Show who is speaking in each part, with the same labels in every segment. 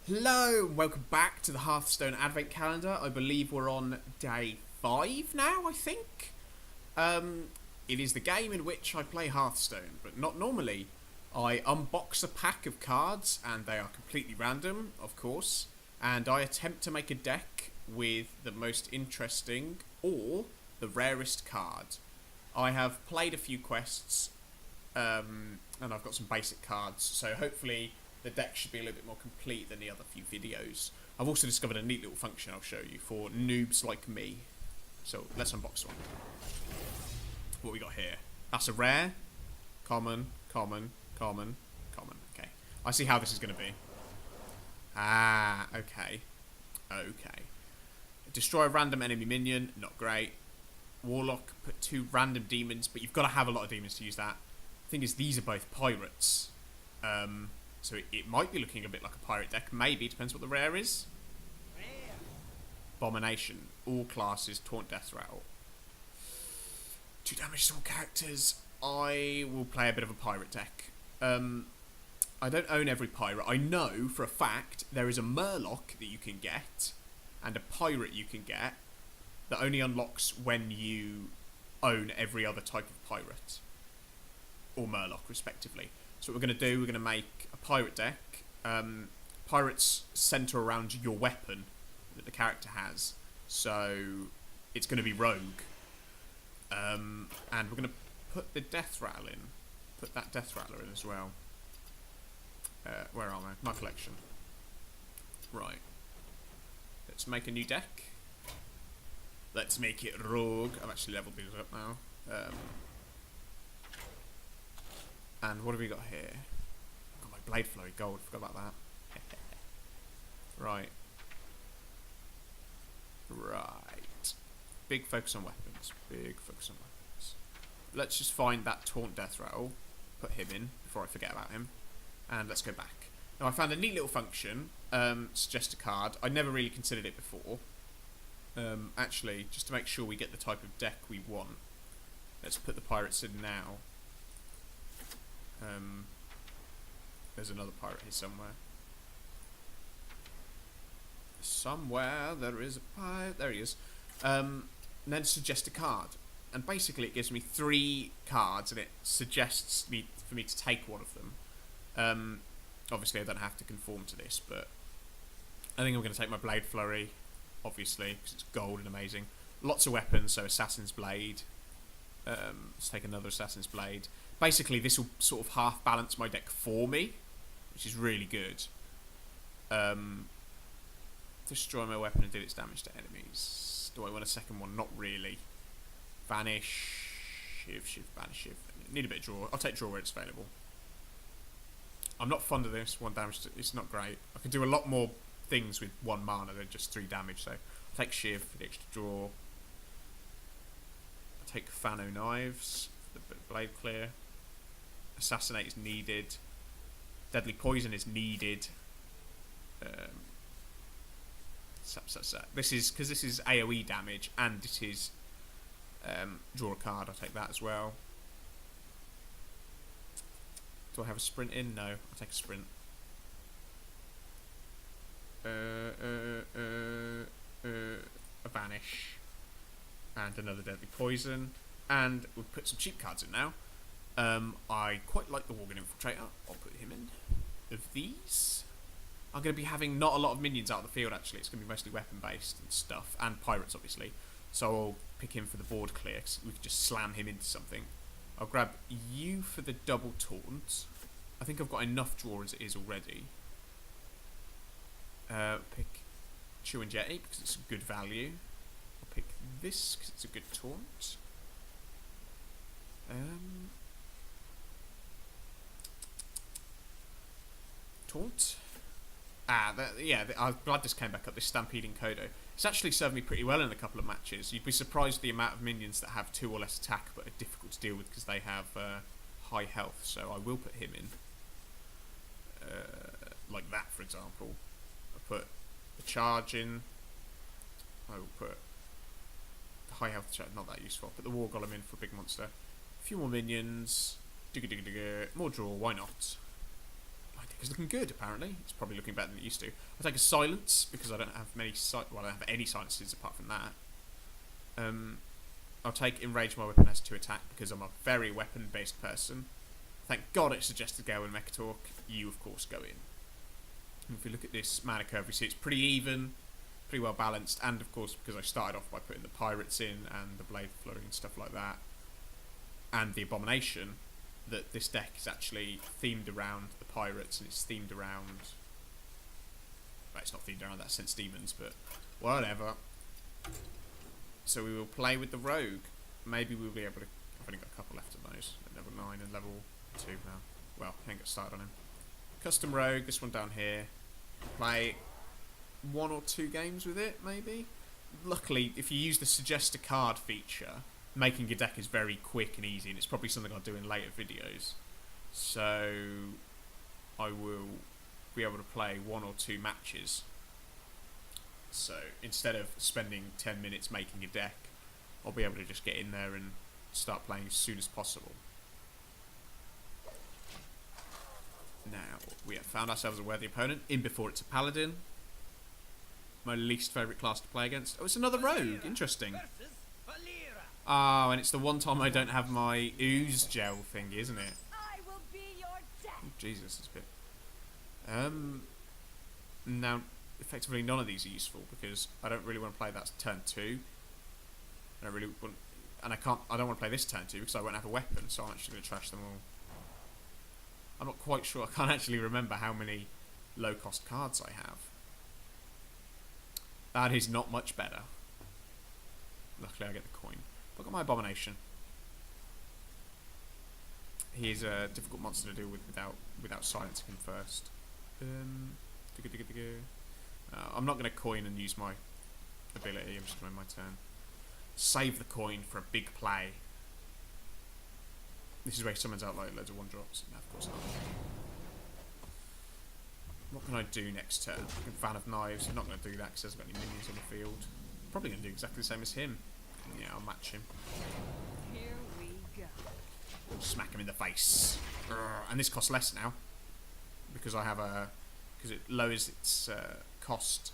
Speaker 1: Hello, welcome back to the Hearthstone Advent Calendar. I believe we're on day 5 now, I think. It is the game in which I play Hearthstone, but not normally. I unbox a pack of cards, and they are completely random, of course, and I attempt to make a deck with the most interesting or the rarest card. I have played a few quests, and I've got some basic cards, so hopefully the deck should be a little bit more complete than the other few videos. I've also discovered a neat little function I'll show you for noobs like me. So let's unbox one. What we got here? That's a rare, common, common, common, common. Okay, I see how this is going to be. Ah, okay. Okay. Destroy a random enemy minion, not great. Warlock, put 2 random demons, but you've got to have a lot of demons to use that. Thing is, these are both pirates. So it might be looking a bit like a pirate deck. Maybe, depends what the rare is. Abomination. All classes, taunt, death rattle. 2 damage to all characters. I will play a bit of a pirate deck. I don't own every pirate. I know for a fact there is a Murloc that you can get and a pirate you can get that only unlocks when you own every other type of pirate or Murloc respectively. So what we're going to do, we're going to make a pirate deck. Pirates centre around your weapon that the character has. So it's going to be rogue. And we're going to put the death rattle in. Put that death rattler in as well. Where am I? My collection. Right. Let's make a new deck. Let's make it rogue. I've actually leveled these up now. And what have we got here? Got my Blade Flurry Gold. Forgot about that. Right. Right. Big focus on weapons. Big focus on weapons. Let's just find that Taunt Death Rattle. Put him in before I forget about him. And let's go back. Now I found a neat little function. Suggest a card. I never really considered it before. Actually, just to make sure we get the type of deck we want. Let's put the pirates in now. There's another pirate here somewhere. Somewhere there is a pirate. There he is. And then suggest a card. And basically it gives me 3 cards and it suggests for me to take one of them. Obviously I don't have to conform to this, but I think I'm going to take my Blade Flurry, obviously, because it's gold and amazing. Lots of weapons, so Assassin's Blade. Let's take another Assassin's Blade. Basically, this will sort of half balance my deck for me, which is really good. Destroy my weapon and deal its damage to enemies. Do I want a second one? Not really. Vanish. Shiv, banish, Shiv. Need a bit of draw. I'll take draw where it's available. I'm not fond of this. 1 damage. It's not great. I can do a lot more things with 1 mana than just 3 damage, so I'll take Shiv for the extra draw. I'll take Fano Knives for the blade clear. Assassinate is needed. Deadly Poison is needed. This is because this is AoE damage and it is draw a card. I'll take that as well. Do I have a sprint in? No, I'll take a sprint. A Vanish and another Deadly Poison, and we'll put some cheap cards in now. I quite like the Worgen Infiltrator. I'll put him in. Of these, I'm going to be having not a lot of minions out of the field actually. It's going to be mostly weapon based and stuff, and pirates obviously. So I'll pick him for the board clear, cause we can just slam him into something. I'll grab you for the double taunt. I think I've got enough draw as it is already. Pick Chew and Jetty because it's a good value. I'll pick this because it's a good taunt. Taunt. I'm glad this came back up, this Stampeding Kodo. It's actually served me pretty well in a couple of matches. You'd be surprised the amount of minions that have 2 or less attack but are difficult to deal with because they have high health, so I will put him in. Like that, for example. I'll put the charge in. I will put the high health charge, not that useful. I'll put the War Golem in for a big monster. A few more minions. More draw, why not? Blinding is looking good, apparently. It's probably looking better than it used to. I'll take a silence, because I don't have many I don't have any silences apart from that. I'll take enrage. My weapon has 2 attack, because I'm a very weapon-based person. Thank God it suggested Gale and Mecha Talk. You, of course, go in. And if we look at this mana curve, we see it's pretty even, pretty well balanced, and of course, because I started off by putting the Pirates in, and the Blade Flurry and stuff like that, and the Abomination, that this deck is actually themed around the Pirates, and it's themed around... Well, it's not themed around that sense demons, but whatever. So we will play with the Rogue. Maybe we'll be able to... I've only got a couple left of those. At level 9 and level 2 now. Well, I ain't got started on him. Custom Rogue, this one down here. Play 1 or 2 games with it, maybe? Luckily, if you use the suggest a card feature, making your deck is very quick and easy, and it's probably something I'll do in later videos. So I will be able to play 1 or 2 matches. So instead of spending 10 minutes making a deck, I'll be able to just get in there and start playing as soon as possible. Now, we have found ourselves a worthy opponent. In before it's a paladin. My least favourite class to play against. Oh, it's another rogue. Interesting. Oh, and it's the one time I don't have my ooze gel thingy, isn't it?
Speaker 2: I will be your death.
Speaker 1: Oh, Jesus, it's a bit... Now, effectively none of these are useful, because I don't really want to play that turn 2. I don't really want... And I don't want to play this turn 2, because I won't have a weapon, so I'm actually going to trash them all. I'm not quite sure. I can't actually remember how many low-cost cards I have. That is not much better. Luckily, I get the coin. Look at my Abomination. He is a difficult monster to deal with without silencing him first. I'm not going to coin and use my ability. I'm just going to end my turn. Save the coin for a big play. This is where he summons out like loads of 1-drops. No, of course not. What can I do next turn? I'm a fan of knives. I'm not going to do that because he hasn't got any minions on the field. Probably going to do exactly the same as him. Yeah, I'll match him.
Speaker 2: Here we go.
Speaker 1: Smack him in the face. And this costs less now. Because I have a... Because it lowers its cost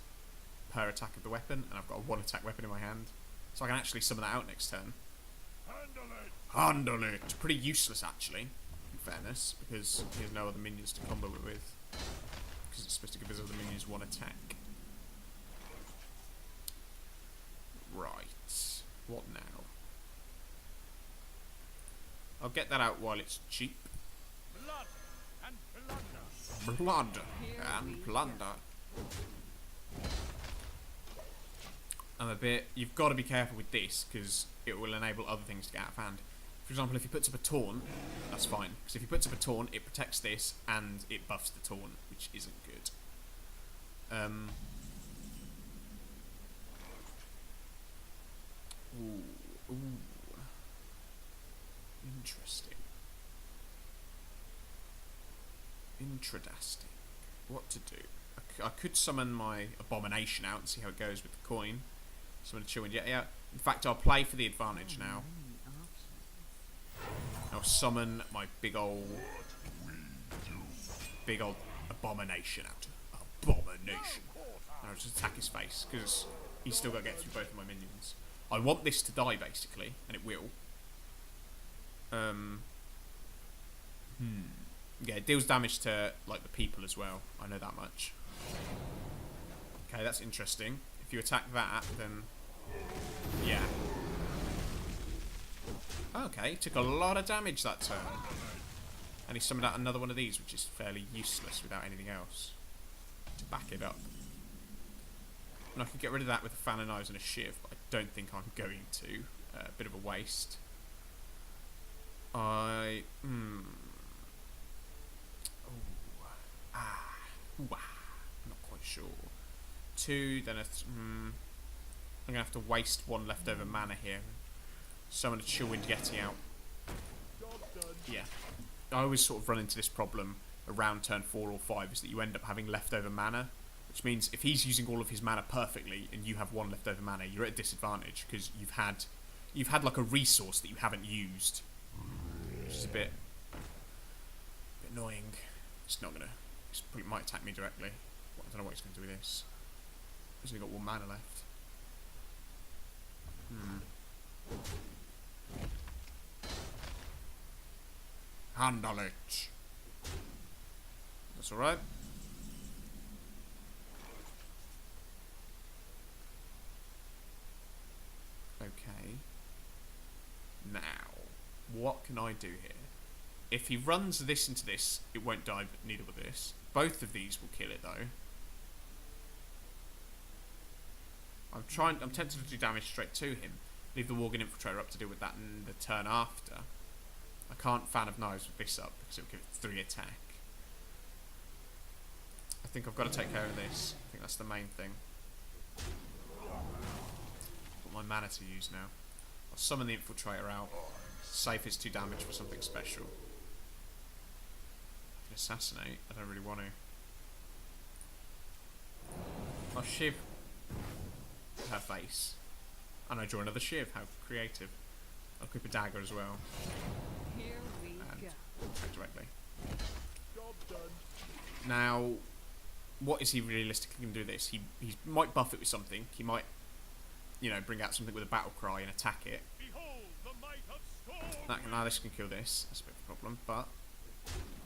Speaker 1: per attack of the weapon. And I've got a 1-attack weapon in my hand. So I can actually summon that out next turn. Handle it! Pretty useless, actually. In fairness. Because he has no other minions to combo it with. Because it's supposed to give his other minions 1 attack. Right. What now? I'll get that out while it's cheap. Blood and plunder. I'm a bit... You've got to be careful with this, because it will enable other things to get out of hand. For example, if he puts up a taunt, that's fine. Because if he puts up a taunt, it protects this, and it buffs the taunt, which isn't good. Ooh. Interesting. Intradasting. What to do? I could summon my Abomination out and see how it goes with the coin. Summon a Chillwind Yeti out. In fact, I'll play for the advantage now. I'll summon my big old Abomination out. Abomination. And I'll just attack his face, because he's still got to get through both of my minions. I want this to die, basically, and it will. Yeah, it deals damage to, like, the people as well. I know that much. Okay, that's interesting. If you attack that, then... Yeah. Okay, took a lot of damage that turn. And he summoned out another one of these, which is fairly useless without anything else to back it up. And I could get rid of that with a fan of knives and a shiv, but I don't think I'm going to. A bit of a waste. I'm not quite sure. 2, then I'm going to have to waste 1 leftover mana here. Summon a Chillwind Yeti out. Yeah. I always sort of run into this problem around turn 4 or 5, is that you end up having leftover mana. Which means if he's using all of his mana perfectly and you have 1 leftover mana, you're at a disadvantage because you've had like a resource that you haven't used, which is a bit annoying. It's not gonna He probably might attack me directly. I don't know what he's going to do with this. He's only got 1 mana left. Handle it. That's alright. Okay. Now, what can I do here? If he runs this into this, it won't die, but neither will this. Both of these will kill it, though. I'm tempted to do damage straight to him. Leave the Worgen Infiltrator up to deal with that in the turn after. I can't Fan of Knives with this up because it will give it 3 attack. I think I've got to take care of this. I think that's the main thing. Got my mana to use now. I'll summon the Infiltrator out. Save his 2 damage for something special. I can assassinate. I don't really want to. I'll shiv her face. And I draw another shiv. How creative. I'll equip a dagger as well.
Speaker 2: Here we
Speaker 1: And
Speaker 2: go.
Speaker 1: attack directly. Job done. Now, what is he realistically going to do this? He might buff it with something. He might, you know, bring out something with a battle cry and attack it.
Speaker 3: Behold the might of storm.
Speaker 1: Now this can kill this. That's a bit of a problem, but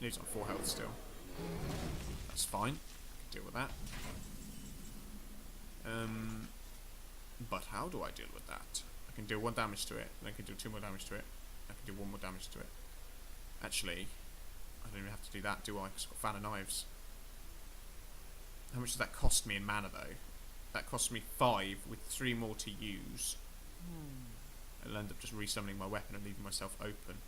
Speaker 1: he's on 4 health still. That's fine. Can deal with that. But how do I deal with that? I can deal 1 damage to it, and I can do 2 more damage to it. I can do 1 more damage to it. Actually, I don't even have to do that, do I? Because I've got Fan of Knives. How much does that cost me in mana, though? That costs me 5 with 3 more to use. I'll end up just resummoning my weapon and leaving myself open.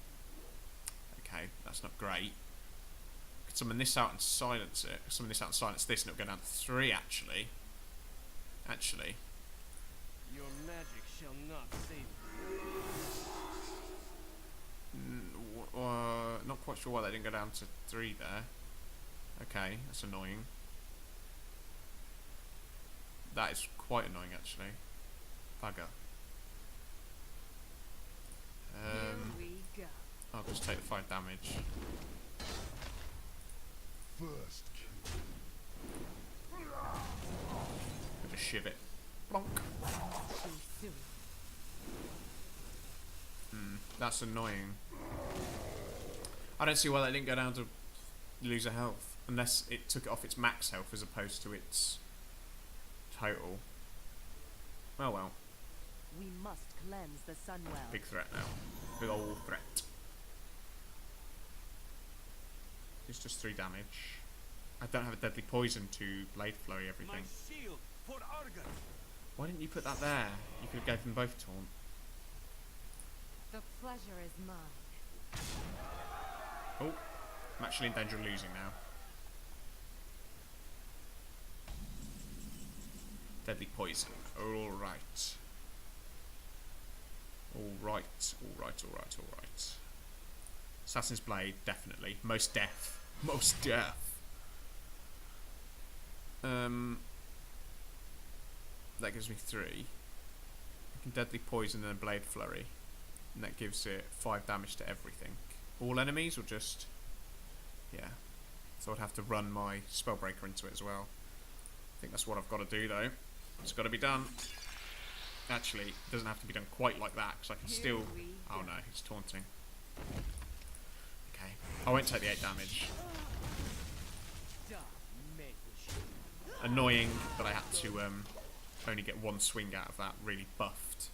Speaker 1: Okay, that's not great. I could summon this out and silence it. Summon this out and silence this, and it'll go down to 3, actually.
Speaker 3: Your magic shall not save you.
Speaker 1: Not quite sure why they didn't go down to 3 there. Okay, that's annoying. That is quite annoying, actually. Bugger.
Speaker 2: Here we go.
Speaker 1: I'll just take the 5 damage.
Speaker 4: First kill.
Speaker 1: I'll just shiv it. Bonk.
Speaker 2: Too soon.
Speaker 1: That's annoying. I don't see why that didn't go down to lose a health. Unless it took it off its max health as opposed to its total. Oh well.
Speaker 2: We must cleanse the Sunwell.
Speaker 1: Big threat now. Big old threat. It's just 3 damage. I don't have a deadly poison to blade flurry
Speaker 3: My
Speaker 1: everything.
Speaker 3: shield for Argon.
Speaker 1: Why didn't you put that there? You could have gave them both taunt.
Speaker 2: The pleasure is mine.
Speaker 1: Oh, I'm actually in danger of losing now. Deadly poison. Alright. Alright. Assassin's Blade, definitely. Most death. Most death. That gives me 3. I can Deadly Poison and a Blade Flurry. And that gives it 5 damage to everything. All enemies or just... Yeah. So I'd have to run my Spellbreaker into it as well. I think that's what I've got to do though. It's got to be done. Actually, it doesn't have to be done quite like that, because I can still... Oh no, he's taunting. Okay. I won't take the 8 damage. Annoying that I had to only get 1 swing out of that really buffed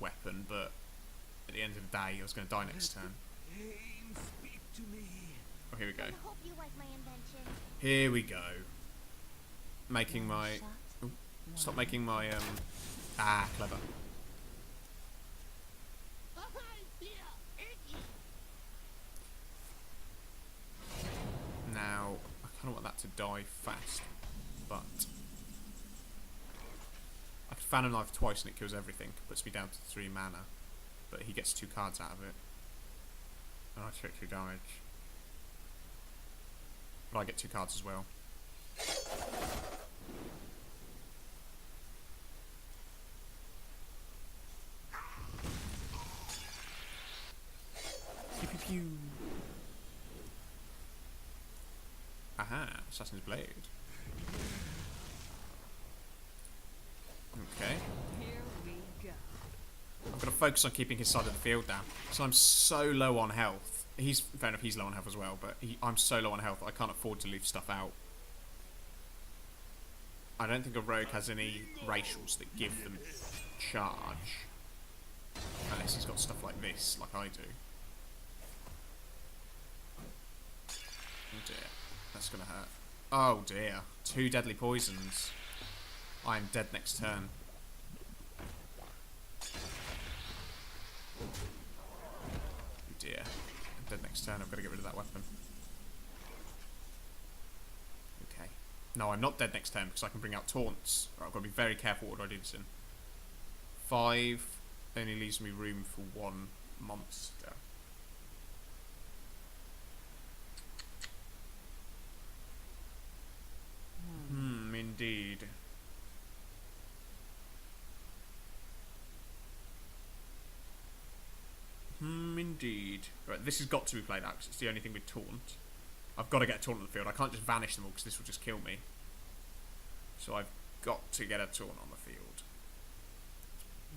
Speaker 1: weapon, but at the end of the day, I was going to die next turn.
Speaker 3: Pain, speak to me.
Speaker 1: Oh, here we go.
Speaker 5: I hope you like my invention.
Speaker 1: Here we go. Making my... Ooh, stop making my... clever. Now, I kind of want that to die fast, but... I could Fan of Knife twice and it kills everything. Puts me down to 3 mana. But he gets 2 cards out of it. And I take 2 damage. But I get 2 cards as well. Pew pew pew. Aha, Assassin's Blade. Okay.
Speaker 2: Here we go.
Speaker 1: I've got to focus on keeping his side of the field down. So I'm so low on health. Fair enough, he's low on health as well, but I'm so low on health I can't afford to leave stuff out. I don't think a rogue has any racials that give them charge. Unless he's got stuff like this, like I do. Oh dear. That's gonna hurt. Oh dear. 2 deadly poisons. I am dead next turn. Oh dear. I'm dead next turn. I've got to get rid of that weapon. Okay. No, I'm not dead next turn because I can bring out taunts. Right, I've got to be very careful what I do this in. 5 only leaves me room for 1 monster. Indeed. Indeed. Right, this has got to be played out because it's the only thing with taunt. I've got to get a taunt on the field. I can't just vanish them all because this will just kill me. So I've got to get a taunt on the field.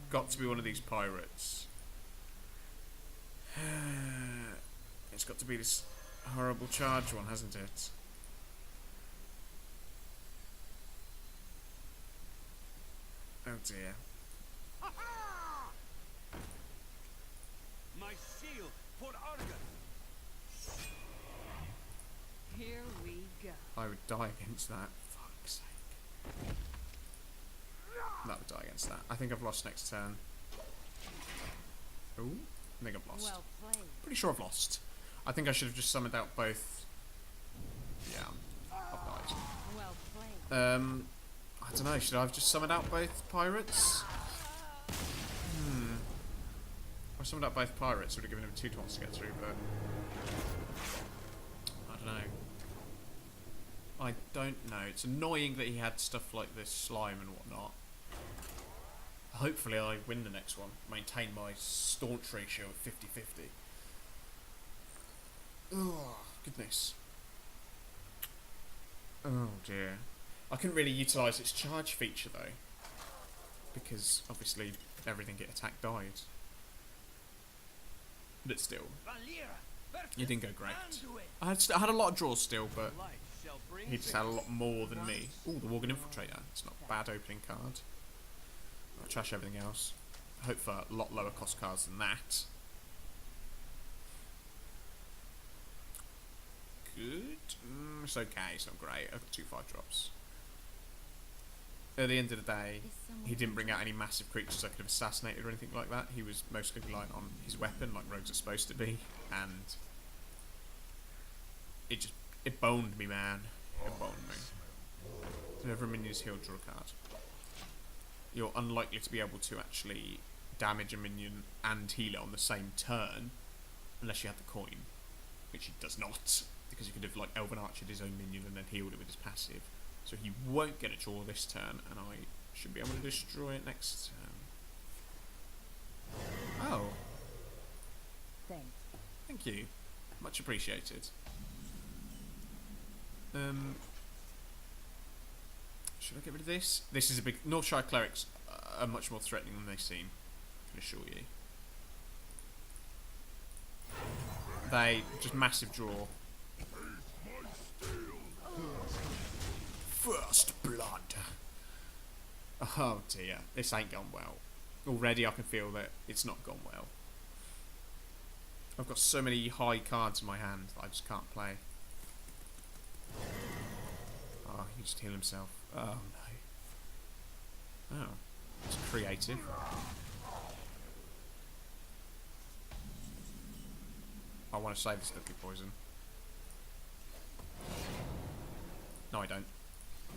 Speaker 1: Got to be one of these pirates. It's got to be this horrible charge one, hasn't it? Oh dear.
Speaker 3: My shield for Argon.
Speaker 2: Here we go.
Speaker 1: I would die against that. Fuck's sake. That would die against that. I think I've lost next turn. Ooh, I think I've lost.
Speaker 2: Well played.
Speaker 1: Pretty sure I've lost. I think I should have just summoned out both. Yeah, I've died.
Speaker 2: Well played.
Speaker 1: I don't know, should I have just summoned out both pirates? If I summoned out both pirates, it would have given him 2 taunts to get through, but I don't know. I don't know. It's annoying that he had stuff like this slime and whatnot. Hopefully I win the next one. Maintain my staunch ratio of 50-50. Oh, goodness. Oh dear. I couldn't really utilise its charge feature though, because obviously everything it attacked died. But still, it didn't go great. I had a lot of draws still, but he just had a lot more than me. Ooh, the Worgen Infiltrator. It's not a bad opening card. I'll trash everything else. Hope for a lot lower cost cards than that. Good. It's okay. It's not great. I've got 2 5-drops. At the end of the day, he didn't bring out any massive creatures I could have assassinated or anything like that. He was mostly reliant on his weapon, like rogues are supposed to be, and it boned me, man. It boned me. Whenever a minion is healed, draw a card. You're unlikely to be able to actually damage a minion and heal it on the same turn, unless you have the coin, which he does not, because he could have like Elven Archered his own minion and then healed it with his passive. So he won't get a draw this turn, and I should be able to destroy it next turn. Oh.
Speaker 2: Thanks.
Speaker 1: Thank you. Much appreciated. Should I get rid of this? This is a big... Northshire clerics are much more threatening than they seem, I can assure you. They... just massive draw. First blood. Oh dear, this ain't gone well. Already I can feel that it's not gone well. I've got so many high cards in my hand that I just can't play. Oh, he just healed himself. Oh no. Oh, it's creative. I want to save this deadly poison. No, I don't.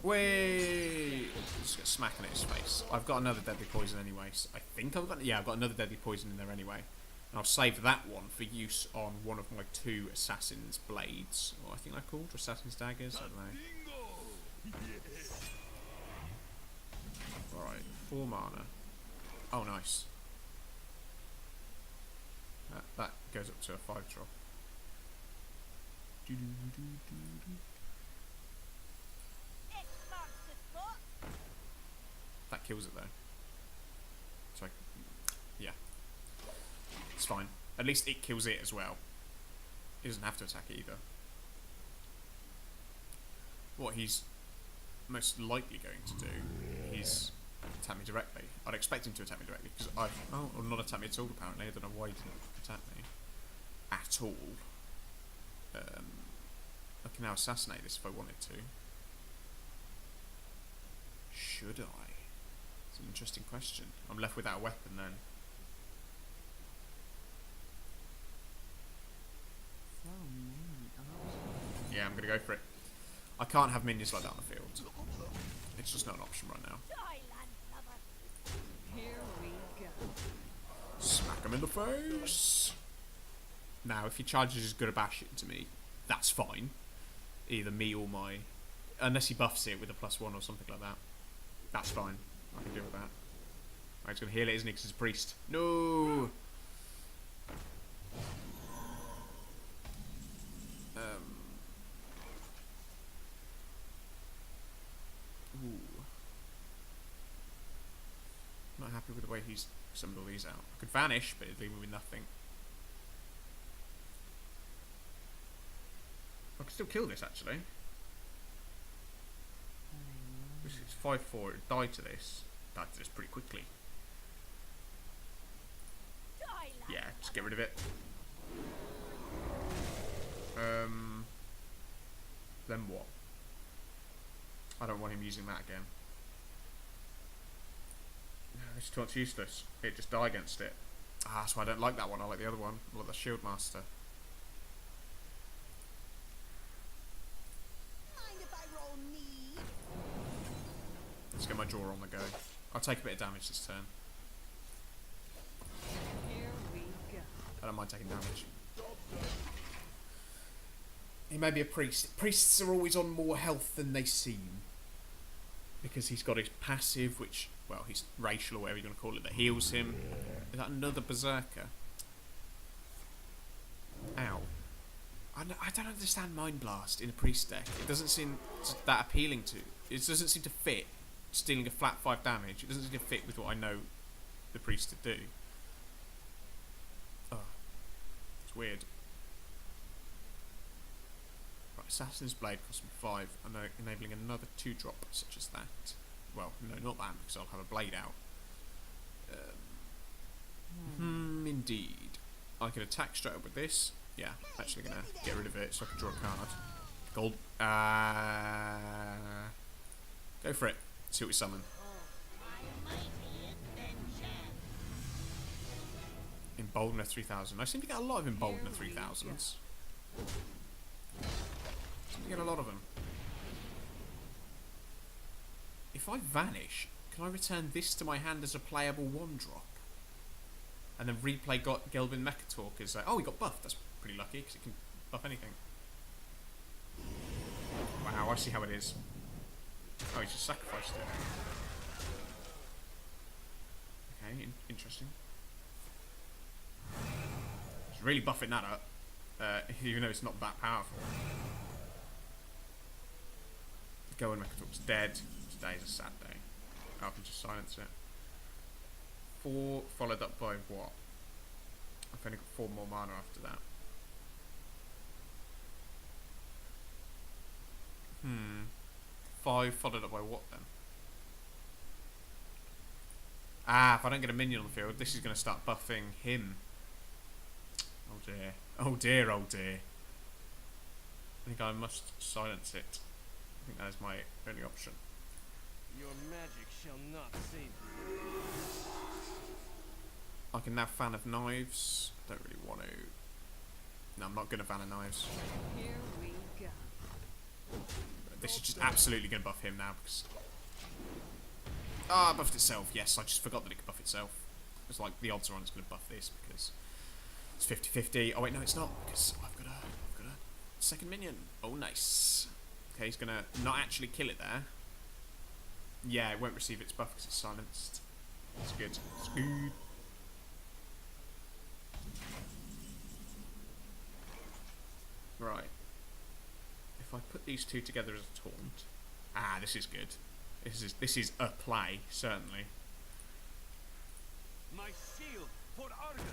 Speaker 1: Wait! Just get smacking at his face. I've got another deadly poison anyway. So I think I've got... yeah, I've got another deadly poison in there anyway. And I'll save that one for use on one of my 2 assassin's blades. Or I think they're called, or assassin's daggers. I don't know. Alright, 4 mana. Oh, nice. That goes up to a 5-drop. kills it though. So, yeah. It's fine. At least it kills it as well. He doesn't have to attack it either. What he's most likely going to do is attack me directly. I'd expect him to attack me directly because or not attack me at all apparently. I don't know why he didn't attack me at all. I can now assassinate this if I wanted to. Should I? It's an interesting question. I'm left without a weapon then.
Speaker 2: So many options.
Speaker 1: Yeah, I'm gonna go for it. I can't have minions like that on the field. It's just not an option right now.
Speaker 2: Here we go.
Speaker 1: Smack him in the face. Now, if he charges his good bash into me, that's fine. Either me or my... Unless he buffs it with a +1 or something like that. That's fine. I can deal with that. Right, he's going to heal it, isn't he? Because he's a priest. No! Ooh. Not happy with the way he's summoned all these out. I could vanish, but it'd leave me with nothing. I could still kill this, actually. This is 5-4. It died to this. Died to this pretty quickly. Yeah, just get rid of it. Then what? I don't want him using that again. This taunt's useless. It just die against it. Ah, that's why I don't like that one. I like the other one. I like the Shield Master.
Speaker 5: Mind if I roll me?
Speaker 1: Let's get my draw on the go. I'll take a bit of damage this turn.
Speaker 2: Here we go.
Speaker 1: I don't mind taking damage. He may be a priest. Priests are always on more health than they seem. Because he's got his passive, which, well, he's racial or whatever you're going to call it, that heals him. Is that another berserker? Ow. I don't understand Mind Blast in a priest deck. It doesn't seem that appealing to... It doesn't seem to fit. Just dealing a flat 5 damage. It doesn't seem to fit with what I know the priest to do. Oh. It's weird. Right, Assassin's Blade costs me 5, and enabling another 2-drop such as that. Well, no, not that, because I'll have a blade out. Indeed. I can attack straight up with this. Yeah, actually gonna get rid of it so I can draw a card. Gold. Go for it. See what we summon. Emboldener 3000. I seem to get a lot of Emboldener 3000s. You get a lot of them. If I vanish, can I return this to my hand as a playable 1-drop? And then replay Gelbin Mechatalk as oh, he got buffed. That's pretty lucky because it can buff anything. Wow, I see how it is. Oh, he just sacrificed it. Okay, interesting. He's really buffing that up, even though it's not that powerful. Gelbin Mechatalk's dead. Today's a sad day. I can just silence it. 4 followed up by what? I've only got 4 more mana after that. 5 followed up by what then? Ah, if I don't get a minion on the field, this is going to start buffing him. Oh dear. Oh dear, oh dear. I think I must silence it. I think that is my only option.
Speaker 3: Your magic shall not save you.
Speaker 1: I can now Fan of Knives. Don't really want to. No, I'm not going to Fan of Knives.
Speaker 2: Here we go.
Speaker 1: This is just absolutely going to buff him now because... Ah, buffed itself. Yes, I just forgot that it could buff itself. It's like the odds are on it's going to buff this because it's 50-50. Oh wait, no, it's not because I've got a second minion. Oh, nice. Okay, he's going to not actually kill it there. Yeah, it won't receive its buff because it's silenced. It's good. It's good. Right. If I put these two together as a taunt... Ah, this is good. This is a play, certainly.
Speaker 3: My shield for Argus.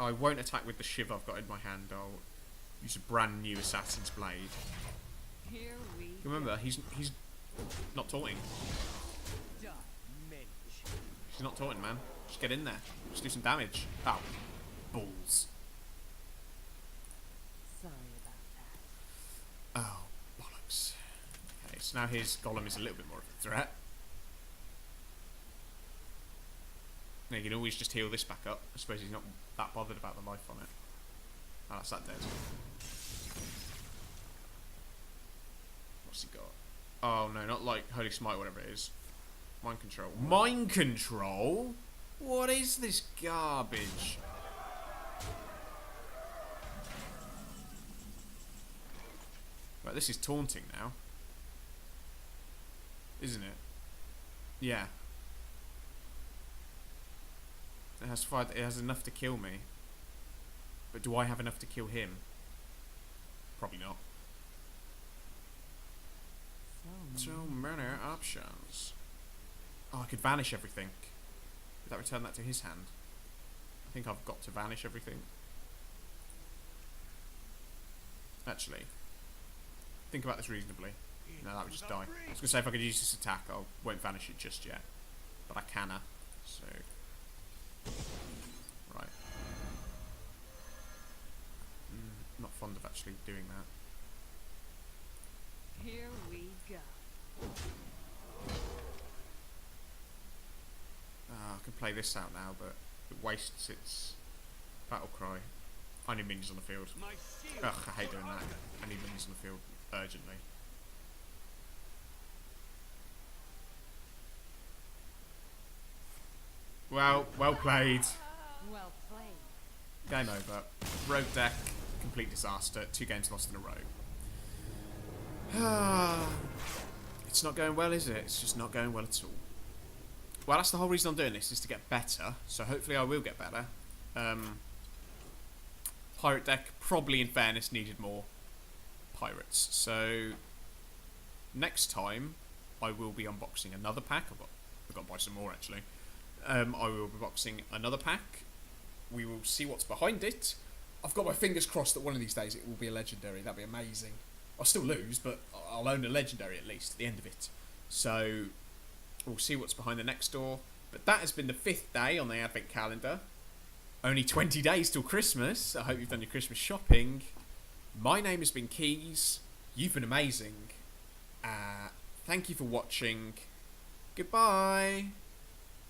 Speaker 1: I won't attack with the shiv I've got in my hand. I'll use a brand new Assassin's Blade.
Speaker 2: Here we
Speaker 1: Remember, he's not taunting.
Speaker 3: Die, mage.
Speaker 1: He's not taunting, man. Just get in there. Just do some damage. Ow. Balls.
Speaker 2: Sorry about that.
Speaker 1: Oh, bollocks. Okay, so now his golem is a little bit more of a threat. Now you can always just heal this back up. I suppose he's not that bothered about the life on it. Oh, that's that dead. What's he got? Oh no, not like Holy Smite, whatever it is. Mind Control. Mind Control? What is this garbage? Right, this is taunting now. Isn't it? Yeah. It has enough to kill me. But do I have enough to kill him? Probably not. So many options. Oh, I could vanish everything. Would that return that to his hand? I think I've got to vanish everything. Actually, think about this reasonably. No, that would just die. I was going to say if I could use this attack, I won't vanish it just yet. But I canna. So... Right. Not fond of actually doing that.
Speaker 2: Here we go.
Speaker 1: I can play this out now, but it wastes its battle cry. I need minions on the field.
Speaker 3: My shield
Speaker 1: Ugh, I hate
Speaker 3: for
Speaker 1: doing that.
Speaker 3: Argus.
Speaker 1: I need minions on the field urgently. Well played.
Speaker 2: Well played.
Speaker 1: Game over. Rogue deck, complete disaster. 2 games lost in a row. It's not going well, is it? It's just not going well at all. Well, that's the whole reason I'm doing this, is to get better. So hopefully I will get better. Pirate deck, probably in fairness, needed more pirates. So next time I will be unboxing another pack. I've got to buy some more actually. I will be boxing another pack. We will see what's behind it. I've got my fingers crossed that one of these days it will be a legendary. That'd be amazing. I'll still lose, but I'll own a legendary at least at the end of it. So we'll see what's behind the next door. But that has been the 5th day on the Advent Calendar. Only 20 days till Christmas. I hope you've done your Christmas shopping. My name has been Keys. You've been amazing. Thank you for watching. Goodbye.